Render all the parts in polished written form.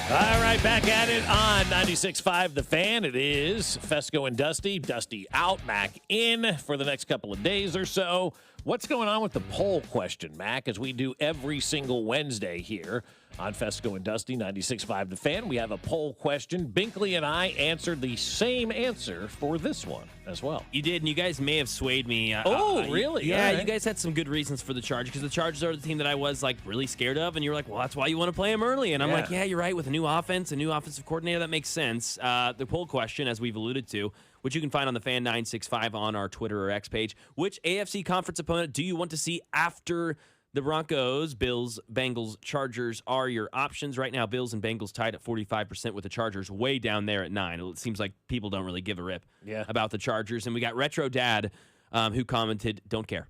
All right, back at it on 96.5 The Fan. It is Fescoe and Dusty. Dusty out, Mac in for the next couple of days or so. What's going on with the poll question, Mac, as we do every single Wednesday here on Fescoe and Dusty, 96.5 The Fan? We have a poll question. Binkley and I answered the same answer for this one as well. You did, and you guys may have swayed me. Really? Yeah, right. You guys had some good reasons for the Chargers, because the Chargers are the team that I was really scared of, and you were like, well, that's why you want to play them early. And I'm like, yeah, you're right. With a new offense, a new offensive coordinator, that makes sense. The poll question, as we've alluded to, which you can find on the Fan 965 on our Twitter or X page. Which AFC conference opponent do you want to see after the Broncos? Bills, Bengals, Chargers are your options. Right now, Bills and Bengals tied at 45% with the Chargers way down there at 9%. It seems like people don't really give a rip about the Chargers. And we got Retro Dad who commented, don't care.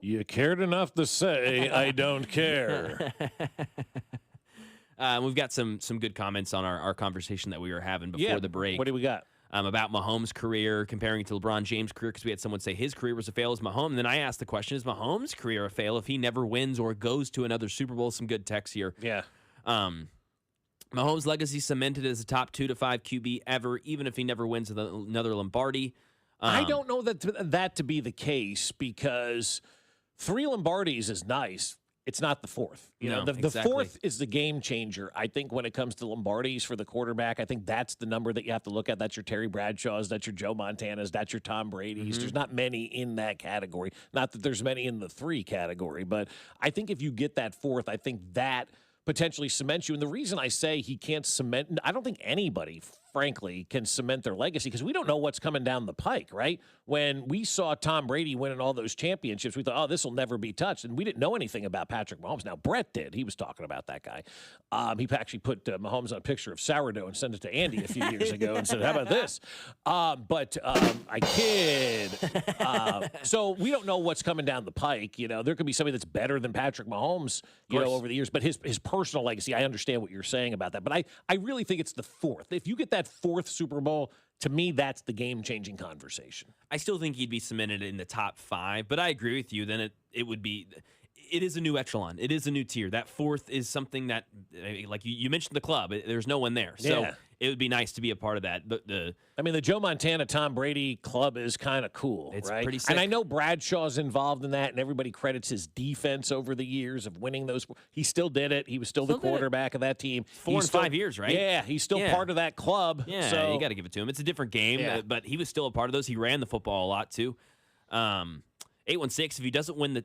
You cared enough to say, I don't care. We've got some good comments on our conversation that we were having before the break. What do we got? About Mahomes' career, comparing it to LeBron James' career, because we had someone say his career was a fail as Mahomes. And then I asked the question, is Mahomes' career a fail if he never wins or goes to another Super Bowl? Some good text here. Yeah. Mahomes' legacy cemented as a top 2 to 5 QB ever, even if he never wins another Lombardi. I don't know that to be the case, because 3 Lombardis is nice. It's not the 4th. The 4th is the game changer, I think, when it comes to Lombardis for the quarterback. I think that's the number that you have to look at. That's your Terry Bradshaws. That's your Joe Montanas. That's your Tom Brady's. There's not many in that category. Not that there's many in the 3 category, but I think if you get that 4th, I think that potentially cements you. And the reason I say he can't cement, I don't think anybody, frankly, can cement their legacy, because we don't know what's coming down the pike, right? When we saw Tom Brady winning all those championships, we thought, oh, this will never be touched. And we didn't know anything about Patrick Mahomes. Now, Brett did. He was talking about that guy. He actually put Mahomes on a picture of sourdough and sent it to Andy a few years ago and said, how about this? I kid. So we don't know what's coming down the pike. There could be somebody that's better than Patrick Mahomes, over the years. But his personal legacy, I understand what you're saying about that. But I really think it's the 4th. If you get that 4th Super Bowl, to me, that's the game-changing conversation. I still think he'd be cemented in the top 5, but I agree with you. Then it would be. It is a new echelon. It is a new tier. That 4th is something that, like you mentioned, the club. There's no one there, so it would be nice to be a part of that. The Joe Montana, Tom Brady club is kind of cool, it's right? Pretty sick. And I know Bradshaw's involved in that, and everybody credits his defense over the years of winning those. He still did it. He was still the quarterback of that team. 4 and 5 years, right? Yeah, he's still part of that club. Yeah, so you got to give it to him. It's a different game, but he was still a part of those. He ran the football a lot too. 816.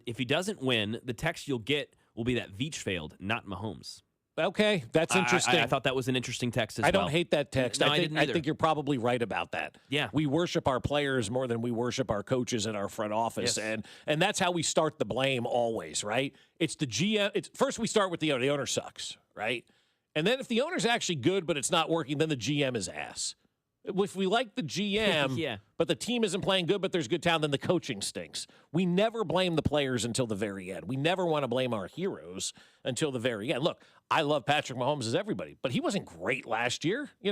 If he doesn't win, the text you'll get will be that Veach failed, not Mahomes. Okay, that's interesting. I thought that was an interesting text as well. I don't hate that text. No, I think you're probably right about that. Yeah. We worship our players more than we worship our coaches and our front office. Yes. And that's how we start the blame always, right? It's the GM. First we start with the owner sucks, right? And then if the owner's actually good but it's not working, then the GM is ass. If we like the GM, but the team isn't playing good, but there's good talent, then the coaching stinks. We never blame the players until the very end. We never want to blame our heroes until the very end. Look, I love Patrick Mahomes as everybody, but he wasn't great last year. He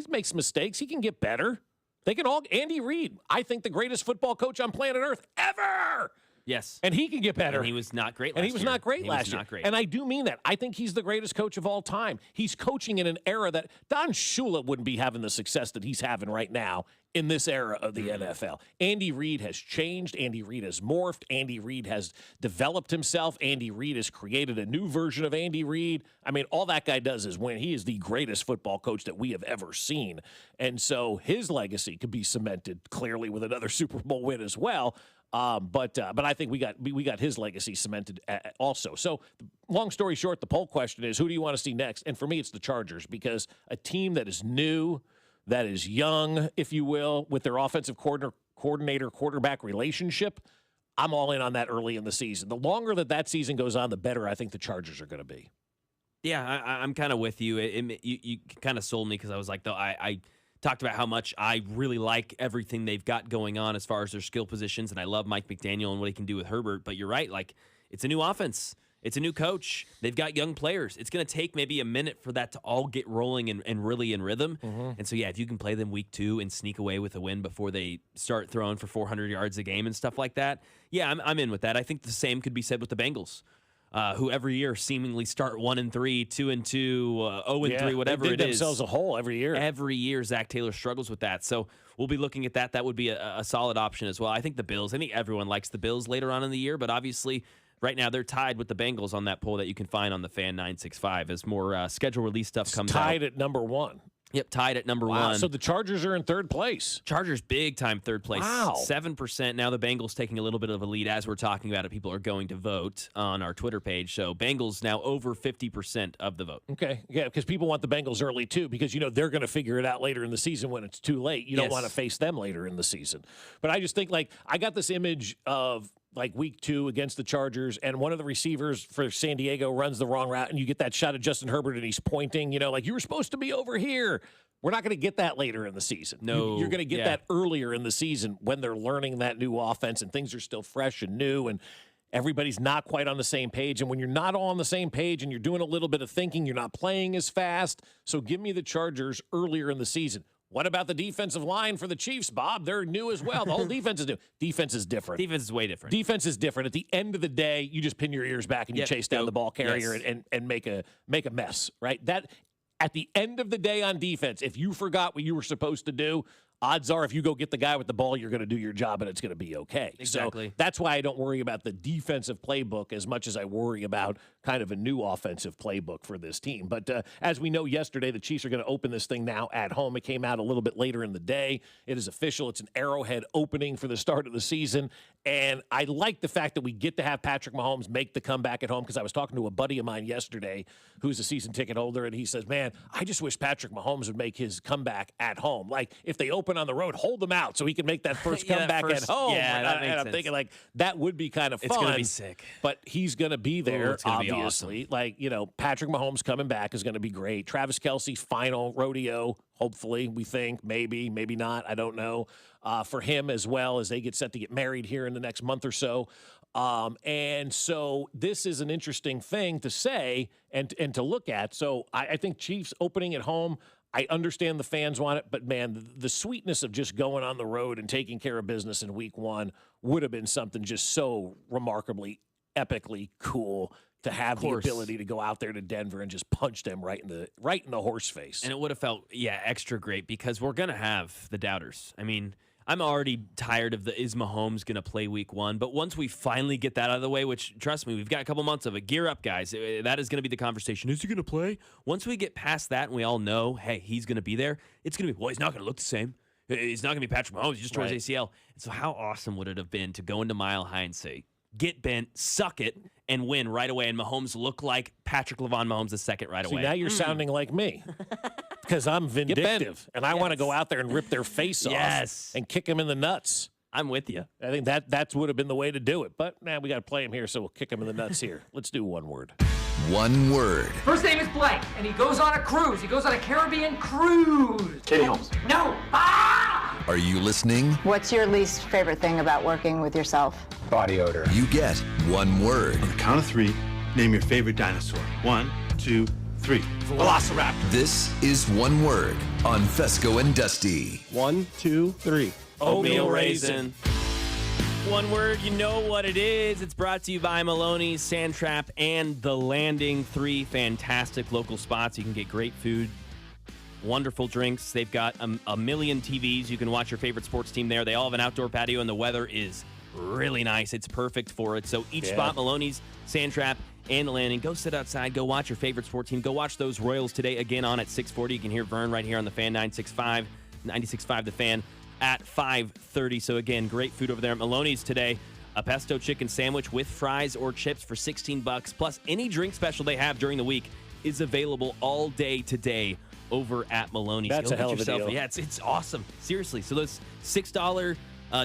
makes mistakes. He can get better. They can all. Andy Reid, I think the greatest football coach on planet Earth ever. Yes. And he can get better. And he was not great last year. And I do mean that. I think he's the greatest coach of all time. He's coaching in an era that Don Shula wouldn't be having the success that he's having right now in this era of the NFL. Andy Reid has changed. Andy Reid has morphed. Andy Reid has developed himself. Andy Reid has created a new version of Andy Reid. I mean, all that guy does is win. He is the greatest football coach that we have ever seen. And so his legacy could be cemented clearly with another Super Bowl win as well. But I think we got his legacy cemented also. So long story short, the poll question is, who do you want to see next? And for me, it's the Chargers, because a team that is new, that is young, if you will, with their offensive coordinator quarterback relationship, I'm all in on that early in the season. The longer that season goes on, the better I think the Chargers are going to be. Yeah, I'm kind of with you. You kind of sold me, because I was like, though, I talked about how much I really like everything they've got going on as far as their skill positions, and I love Mike McDaniel and what he can do with Herbert. But you're right, it's a new offense. It's a new coach. They've got young players. It's going to take maybe a minute for that to all get rolling and really in rhythm. Mm-hmm. And so, if you can play them week 2 and sneak away with a win before they start throwing for 400 yards a game and stuff like that, I'm in with that. I think the same could be said with the Bengals. who every year seemingly start 1-3, 2-2, 0-3, whatever they it dig is. themselves a hole every year. Every year, Zach Taylor struggles with that. So we'll be looking at that. That would be a solid option as well. I think the Bills. I think everyone likes the Bills later on in the year, but obviously right now they're tied with the Bengals on that poll that you can find on the Fan 965 as more schedule release stuff comes out. Tied at number 1. Yep, tied at number 1. So the Chargers are in third place. Chargers big time third place. Wow. 7%. Now the Bengals taking a little bit of a lead as we're talking about it. People are going to vote on our Twitter page. So Bengals now over 50% of the vote. Okay. Yeah, because people want the Bengals early too, because they're going to figure it out later in the season when it's too late. You don't want to face them later in the season. But I just think I got this image of week 2 against the Chargers, and one of the receivers for San Diego runs the wrong route, and you get that shot of Justin Herbert, and he's pointing, you were supposed to be over here. We're not going to get that later in the season. No. You're going to get that earlier in the season when they're learning that new offense and things are still fresh and new and everybody's not quite on the same page. And when you're not all on the same page and you're doing a little bit of thinking, you're not playing as fast. So give me the Chargers earlier in the season. What about the defensive line for the Chiefs, Bob? They're new as well. The whole defense is new. Defense is different. Defense is way different. Defense is different. At the end of the day, you just pin your ears back and you chase down the ball carrier and make a mess, right? That at the end of the day on defense, if you forgot what you were supposed to do, odds are if you go get the guy with the ball, you're going to do your job and it's going to be okay. Exactly. So that's why I don't worry about the defensive playbook as much as I worry about kind of a new offensive playbook for this team. But as we know yesterday, the Chiefs are going to open this thing now at home. It came out a little bit later in the day. It is official. It's an Arrowhead opening for the start of the season. And I like the fact that we get to have Patrick Mahomes make the comeback at home, because I was talking to a buddy of mine yesterday who's a season ticket holder, and he says, man, I just wish Patrick Mahomes would make his comeback at home. If they open on the road, hold him out so he can make that first comeback at home. Yeah, that makes sense. I'm thinking that would be kind of fun. It's going to be sick. But he's going to be there, obviously. Be awesome. Patrick Mahomes coming back is going to be great. Travis Kelce's final rodeo, hopefully, we think, maybe not, I don't know, for him as well, as they get set to get married here in the next month or so. And so this is an interesting thing to say and to look at. So I think Chiefs opening at home, I understand the fans want it, but, man, the sweetness of just going on the road and taking care of business in week 1 would have been something just so remarkably, epically cool to have the ability to go out there to Denver and just punch them right in the horse face. And it would have felt, extra great, because we're going to have the doubters. I mean, I'm already tired of is Mahomes going to play week 1? But once we finally get that out of the way, which, trust me, we've got a couple months of it. Gear up, guys. That is going to be the conversation. Is he going to play? Once we get past that and we all know, hey, he's going to be there, it's going to be, he's not going to look the same. He's not going to be Patrick Mahomes. He just tore his ACL. And so how awesome would it have been to go into Mile High and say, get bent, suck it, and win right away, and Mahomes look like Patrick LeVon Mahomes II right away. See, now you're sounding like me, because I'm vindictive, and I want to go out there and rip their face off and kick them in the nuts. I'm with you. I think that would have been the way to do it. But, man, we got to play him here, so we'll kick him in the nuts here. Let's do one word. One word. First name is blank, and he goes on a cruise. He goes on a Caribbean cruise. Katie Holmes. No. Are you listening? What's your least favorite thing about working with yourself? Body odor. You get one word. On the count of 3, name your favorite dinosaur. 1, 2, 3. Velociraptor. This is one word on Fescoe and Dusty. 1, 2, 3. Oatmeal raisin. One word, you know what it is. It's brought to you by Maloney's, Sand Trap, and The Landing. 3 fantastic local spots. You can get great food, wonderful drinks. They've got a million TVs. You can watch your favorite sports team there. They all have an outdoor patio, and the weather is really nice. It's perfect for it. So each spot, Maloney's, Sand Trap, and The Landing. Go sit outside. Go watch your favorite sports team. Go watch those Royals today again on at 6:40. You can hear Vern right here on the Fan 96.5 The Fan at 5:30. So again, great food over there at Maloney's today. A pesto chicken sandwich with fries or chips for $16. Plus, any drink special they have during the week is available all day today over at Maloney's. That's a hell of a deal. Yeah, it's awesome. Seriously. So those $6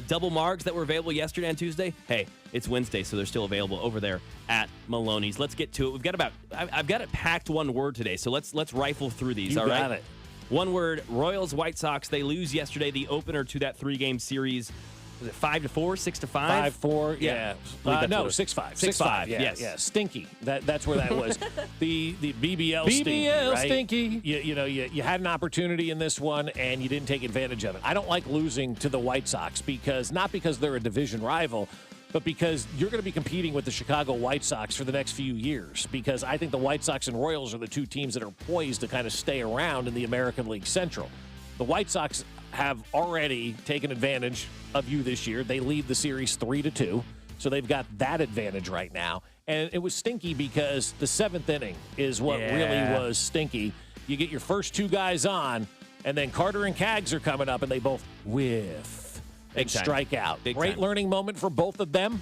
double margs that were available yesterday and Tuesday, hey, it's Wednesday, so they're still available over there at Maloney's. Let's get to it. We've got I've got it packed one word today, so let's rifle through these. You all right? got it. One word, Royals, White Sox. They lose yesterday, the opener to that 3-game series. Was it 5-4, 6-5? 5-4, yeah. No, 6-5. 6-5, yeah, yes. Yeah, stinky. That's where that was. the BBL stinky, right? Stinky. You had an opportunity in this one, and you didn't take advantage of it. I don't like losing to the White Sox, not because they're a division rival, but because you're going to be competing with the Chicago White Sox for the next few years, because I think the White Sox and Royals are the two teams that are poised to kind of stay around in the American League Central. The White Sox have already taken advantage of you this year. They lead the series 3-2, so they've got that advantage right now. And it was stinky because the seventh inning is what really was stinky. You get your first two guys on, and then Carter and Cags are coming up, and they both whiff and strike out. Great learning moment for both of them.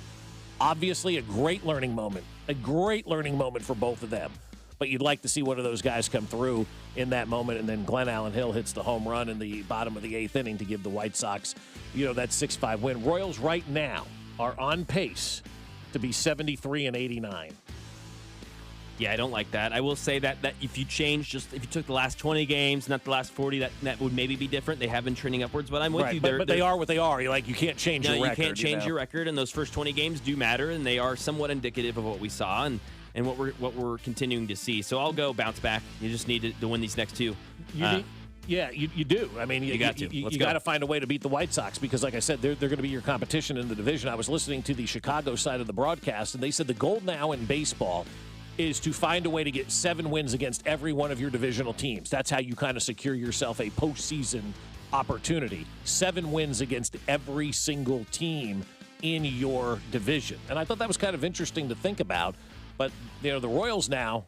Obviously, a great learning moment. A great learning moment for both of them. But you'd like to see one of those guys come through in that moment, and then Glenn Allen Hill hits the home run in the bottom of the eighth inning to give the White Sox, that 6-5 win. Royals right now are on pace to be 73-89. Yeah, I don't like that. I will say that if you took the last 20 games, not the last 40, that would maybe be different. They have been trending upwards, but I'm with you. But they are what they are. You can't change your record. You can't change your record, and those first 20 games do matter, and they are somewhat indicative of what we saw and what we're continuing to see. So I'll go bounce back. You just need to win these next two. You do. I mean, you got to find a way to beat the White Sox because, like I said, they're going to be your competition in the division. I was listening to the Chicago side of the broadcast, and they said the goal now in baseball is to find a way to get 7 wins against every one of your divisional teams. That's how you kind of secure yourself a postseason opportunity. 7 wins against every single team in your division. And I thought that was kind of interesting to think about. But, the Royals now,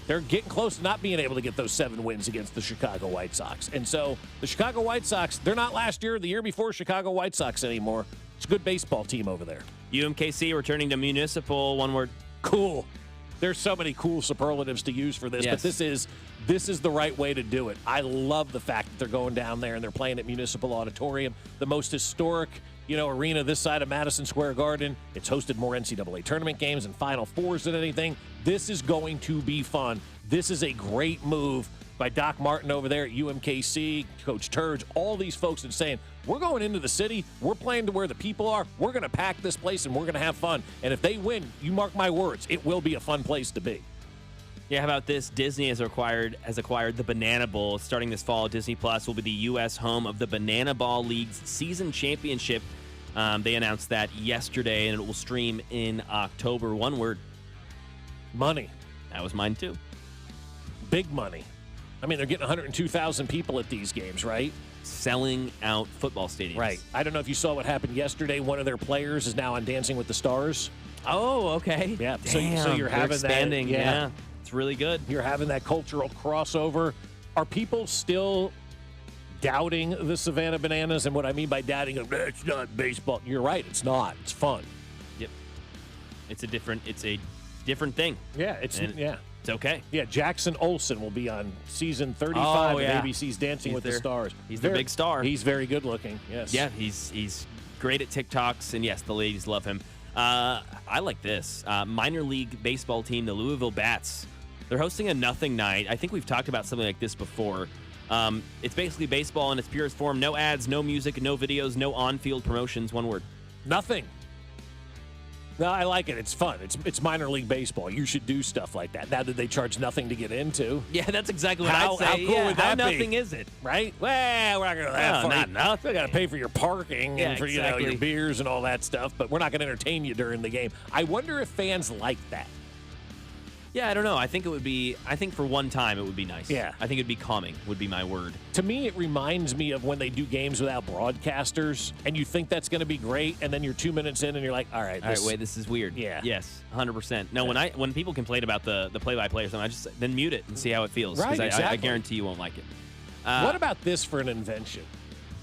they're getting close to not being able to get those 7 wins against the Chicago White Sox. And so the Chicago White Sox, they're not last year or the year before Chicago White Sox anymore. It's a good baseball team over there. UMKC returning to Municipal, one word. Cool. There's so many cool superlatives to use for this, but this is the right way to do it. I love the fact that they're going down there and they're playing at Municipal Auditorium, the most historic, arena this side of Madison Square Garden. It's hosted more NCAA tournament games and Final Fours than anything. This is going to be fun. This is a great move by Doc Martin over there at UMKC, Coach Turge, all these folks that are saying, we're going into the city, we're playing to where the people are, we're going to pack this place, and we're going to have fun. And if they win, you mark my words, it will be a fun place to be. Yeah, how about this? Disney has acquired the Banana Bowl. Starting this fall, Disney Plus will be the U.S. home of the Banana Ball League's season championship. They announced that yesterday, and it will stream in October. One word. Money. That was mine, too. Big money. I mean, they're getting 102,000 people at these games, right? Selling out football stadiums. Right. I don't know if you saw what happened yesterday. One of their players is now on Dancing with the Stars. Oh, okay. Yeah. Damn, so you're having expanding. that. Yeah. It's really good. You're having that cultural crossover. Are people still doubting the Savannah Bananas? And what I mean by doubting them, it's not baseball. You're right. It's not. It's fun. Yep. It's a different thing. Yeah. It's okay. Yeah, Jackson Olsen will be on season 35 of ABC's Dancing with the Stars. He's the big star. He's very good looking, yes. Yeah, he's great at TikToks, and yes, the ladies love him. I like this. Minor league baseball team, the Louisville Bats. They're hosting a nothing night. I think we've talked about something like this before. It's basically baseball in its purest form. No ads, no music, no videos, no on-field promotions. One word. Nothing. No, I like it. It's fun. It's minor league baseball. You should do stuff like that. Now that they charge nothing to get into. Yeah, that's exactly what I'd say. How cool would that be? How nothing is it? Right? Well, we're not going to that far. Not nothing. You got to pay for your parking and for exactly. your beers and all that stuff, but we're not going to entertain you during the game. I wonder if fans like that. Yeah, I don't know. I think for one time it would be nice. Yeah. I think it'd be calming, would be my word. To me, it reminds me of when they do games without broadcasters, and you think that's going to be great, and then you're 2 minutes in, and you're like, all right, wait, this is weird. Yeah. Yes, 100%. No, when people complain about the play-by-play or something, I just then mute it and see how it feels. Right, exactly. I guarantee you won't like it. What about this for an invention?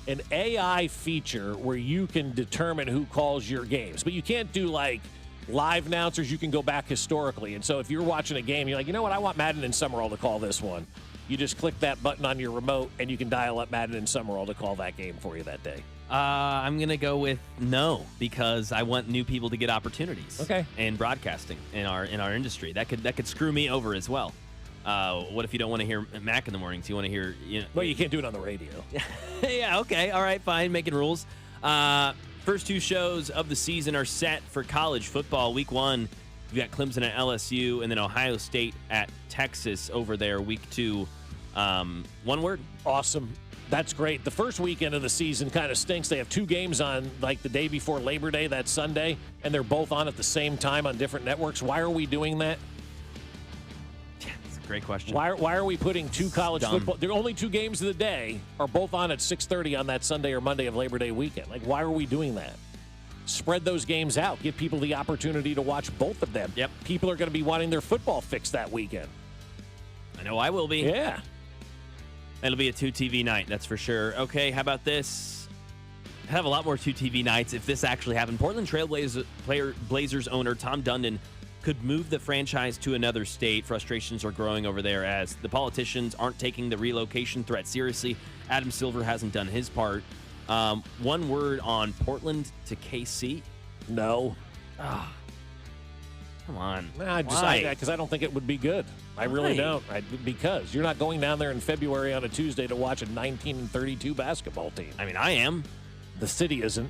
An AI feature where you can determine who calls your games, but you can't do like live announcers. You can go back historically. And so if you're watching a game, you're like, you know what? I want Madden and Summerall to call this one. You just click that button on your remote, and you can dial up Madden and Summerall to call that game for you that day. I'm going to go with no, because I want new people to get opportunities. Okay. And broadcasting in our industry. That could screw me over as well. What if you don't want to hear Mac in the mornings? You want to hear, Well, you can't do it on the radio. Yeah, okay. All right, fine. Making rules. First 2 shows of the season are set for college football. Week 1, you've got Clemson at LSU, and then Ohio State at Texas over there. Week 2, one word. Awesome. That's great. The first weekend of the season kind of stinks. They have 2 games on like the day before Labor Day, that Sunday, and they're both on at the same time on different networks. Why are we doing that? That's a great question. Why are we putting 2 college football? The only 2 games of the day are both on at 6:30 on that Sunday or Monday of Labor Day weekend. Like, why are we doing that? Spread those games out. Give people the opportunity to watch both of them. Yep. People are going to be wanting their football fix that weekend. I know I will be. Yeah. It'll be a 2 TV night, that's for sure. Okay, how about this? I have a lot more 2 TV nights if this actually happened. Portland Trail Blazers owner Tom Dundon could move the franchise to another state. Frustrations are growing over there as the politicians aren't taking the relocation threat seriously. Adam Silver hasn't done his part. One word on Portland to KC. No. Come on. Because I don't think it would be good. I really don't. Because you're not going down there in February on a Tuesday to watch a 19-32 basketball team. I mean, I am. The city isn't.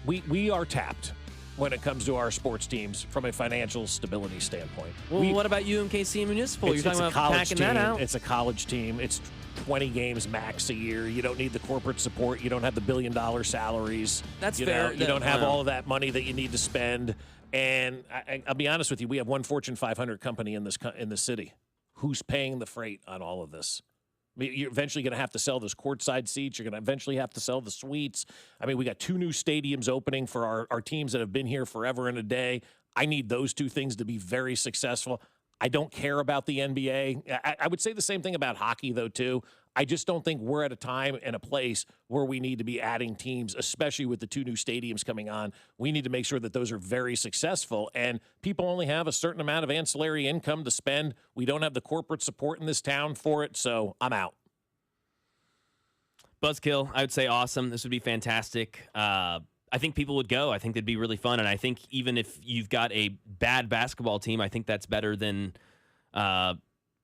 We are tapped when it comes to our sports teams from a financial stability standpoint. Well, what about UMKC and Municipal? You're talking about packing that out. It's a college team. It's 20 games max a year. You don't need the corporate support. You don't have the billion-dollar salaries. That's fair. You don't have all of that money that you need to spend. And I'll be honest with you, we have one Fortune 500 company in this city. Who's paying the freight on all of this? I mean, you're eventually going to have to sell those courtside seats. You're going to eventually have to sell the suites. I mean, we got 2 new stadiums opening for our teams that have been here forever and a day. I need those 2 things to be very successful. I don't care about the NBA. I would say the same thing about hockey, though, too. I just don't think we're at a time and a place where we need to be adding teams, especially with the 2 new stadiums coming on. We need to make sure that those are very successful, and people only have a certain amount of ancillary income to spend. We don't have the corporate support in this town for it, so I'm out. Buzzkill, I would say awesome. This would be fantastic. I think people would go. I think it'd be really fun, and I think even if you've got a bad basketball team, I think that's better than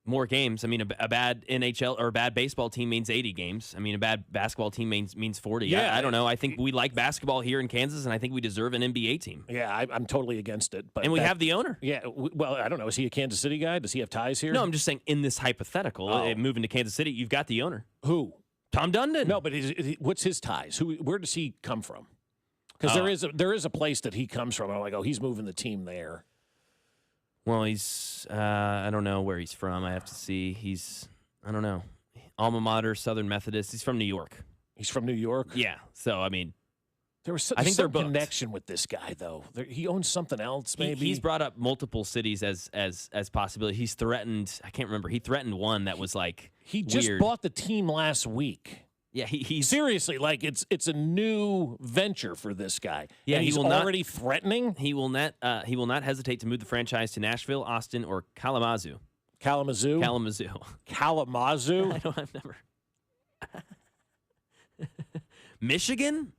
more games. I mean, a bad NHL or a bad baseball team means 80 games. I mean, a bad basketball team means 40. Yeah, I don't know. I think we like basketball here in Kansas, and I think we deserve an NBA team. Yeah, I'm totally against it. And we have the owner. Yeah, well, I don't know. Is he a Kansas City guy? Does he have ties here? No, I'm just saying in this hypothetical, moving to Kansas City, you've got the owner. Who? Tom Dundon. No, but what's his ties? Where does he come from? Because there is a place that he comes from. I'm like, he's moving the team there. Well, he's, I don't know where he's from. I have to see. I don't know. Alma Mater, Southern Methodist. He's from New York. He's from New York? Yeah. So, I mean, there was some connection with this guy, though. He owns something else, maybe. He's brought up multiple cities as possibility. He's threatened, I can't remember. He threatened one that was like He just bought the team last week. Yeah, he's seriously like it's a new venture for this guy. Yeah, and he's already threatening. He will not hesitate to move the franchise to Nashville, Austin, or Kalamazoo. Kalamazoo. I've never. Michigan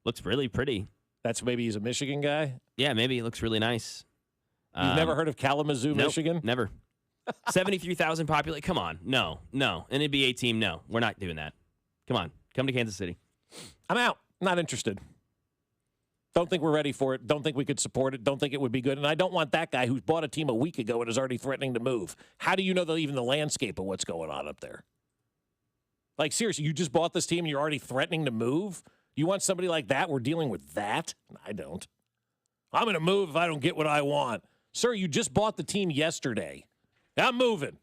looks really pretty. That's maybe he's a Michigan guy. Yeah, maybe he looks really nice. You've never heard of Kalamazoo, nope, Michigan? Never. 73,000 population. Come on. No. An NBA team, no. We're not doing that. Come on. Come to Kansas City. I'm out. Not interested. Don't think we're ready for it. Don't think we could support it. Don't think it would be good. And I don't want that guy who bought a team a week ago and is already threatening to move. How do you know even the landscape of what's going on up there? Like, seriously, you just bought this team and you're already threatening to move? You want somebody like that? We're dealing with that? I don't. I'm going to move if I don't get what I want. Sir, you just bought the team yesterday. I'm moving.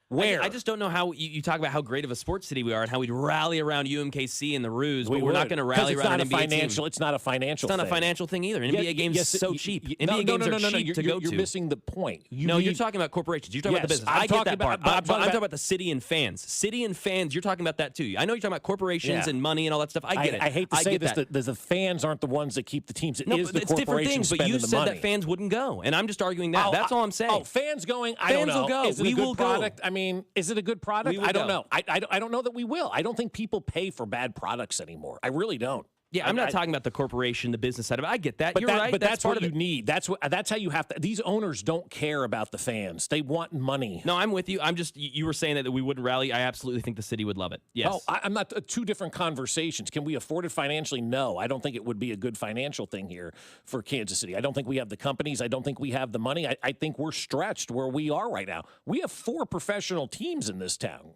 Where? I just don't know how you talk about how great of a sports city we are and how we'd rally around UMKC and the Roos, but we're not going to rally around an NBA team. It's not a financial thing. It's not a financial thing either. An NBA game is so cheap. NBA games are cheap to go to. You're missing the point. You're talking about corporations. You're talking about the business. I get that part. I'm talking about the city and fans. City and fans, you're talking about that too. I know you're talking about corporations and money and all that stuff. I get it. I hate to say this, the fans aren't the ones that keep the teams. It is the corporations spending the money. But you said that fans wouldn't go, and I'm just arguing that. That's all I'm saying. Oh, fans going? I don't know. Fans will go. We will go. I mean, is it a good product? I don't know. I don't know that we will. I don't think people pay for bad products anymore. I really don't. Yeah, I'm not talking about the corporation, the business side of it. I get that. You're right. But that's what you need. That's how you have to. These owners don't care about the fans. They want money. No, I'm with you. You were saying that we wouldn't rally. I absolutely think the city would love it. Yes. Oh, I'm not. Two different conversations. Can we afford it financially? No. I don't think it would be a good financial thing here for Kansas City. I don't think we have the companies. I don't think we have the money. I think we're stretched where we are right now. We have 4 professional teams in this town,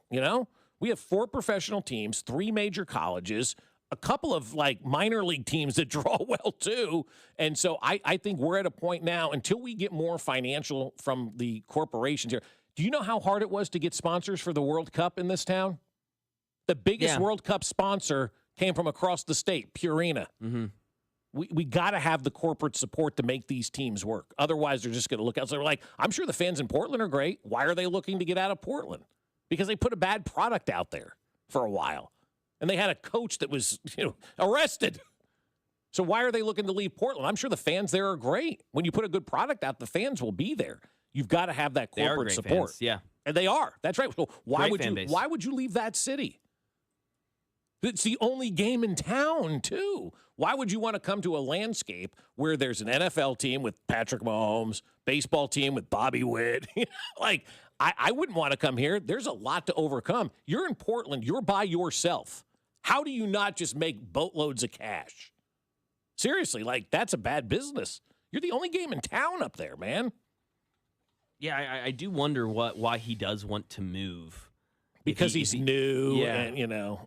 We have 4 professional teams, 3 major colleges, a couple of like minor league teams that draw well too. And so I think we're at a point now, until we get more financial from the corporations here. Do you know how hard it was to get sponsors for the World Cup in this town? The biggest World Cup sponsor came from across the state, Purina. Mm-hmm. We got to have the corporate support to make these teams work. Otherwise, they're just going to look out. So they're like, I'm sure the fans in Portland are great. Why are they looking to get out of Portland? Because they put a bad product out there for a while. And they had a coach that was, arrested. So why are they looking to leave Portland? I'm sure the fans there are great. When you put a good product out, the fans will be there. You've got to have that corporate support. Fans, yeah. And they are. That's right. So why would you leave that city? It's the only game in town, too. Why would you want to come to a landscape where there's an NFL team with Patrick Mahomes, baseball team with Bobby Witt? Like, I wouldn't want to come here. There's a lot to overcome. You're in Portland. You're by yourself. How do you not just make boatloads of cash? Seriously, like, that's a bad business. You're the only game in town up there, man. Yeah, I do wonder why he does want to move. Because he's new, and,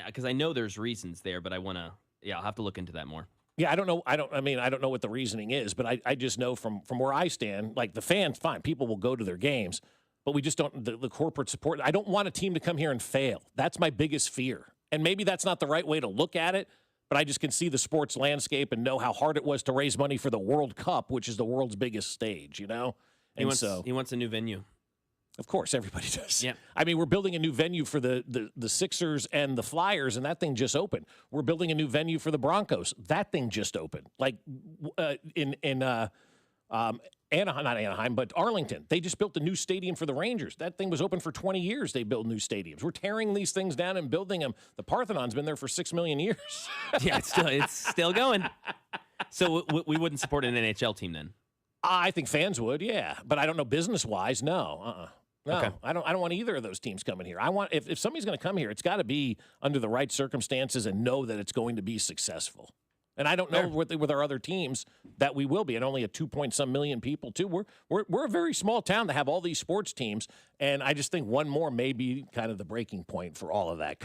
because I know there's reasons there, but I want to, I'll have to look into that more. Yeah, I don't know. I don't know what the reasoning is, but I just know from where I stand, like the fans, fine, people will go to their games, but we just don't, the corporate support. I don't want a team to come here and fail. That's my biggest fear. And maybe that's not the right way to look at it, but I just can see the sports landscape and know how hard it was to raise money for the World Cup, which is the world's biggest stage, And he wants a new venue. Of course, everybody does. Yeah. I mean, we're building a new venue for the Sixers and the Flyers, and that thing just opened. We're building a new venue for the Broncos. That thing just opened. Like in Anaheim, not Anaheim, but Arlington. They just built a new stadium for the Rangers. That thing was open for 20 years. They build new stadiums. We're tearing these things down and building them. The Parthenon's been there for 6 million years. Yeah, it's still going. So we wouldn't support an NHL team then? I think fans would, yeah. But I don't know business-wise, no. No, okay. I don't want either of those teams coming here. I want if somebody's going to come here, it's got to be under the right circumstances and know that it's going to be successful. And I don't know with our other teams that we will be. And only a 2-point-some million people too. We're a very small town to have all these sports teams, and I just think one more may be kind of the breaking point for all of that.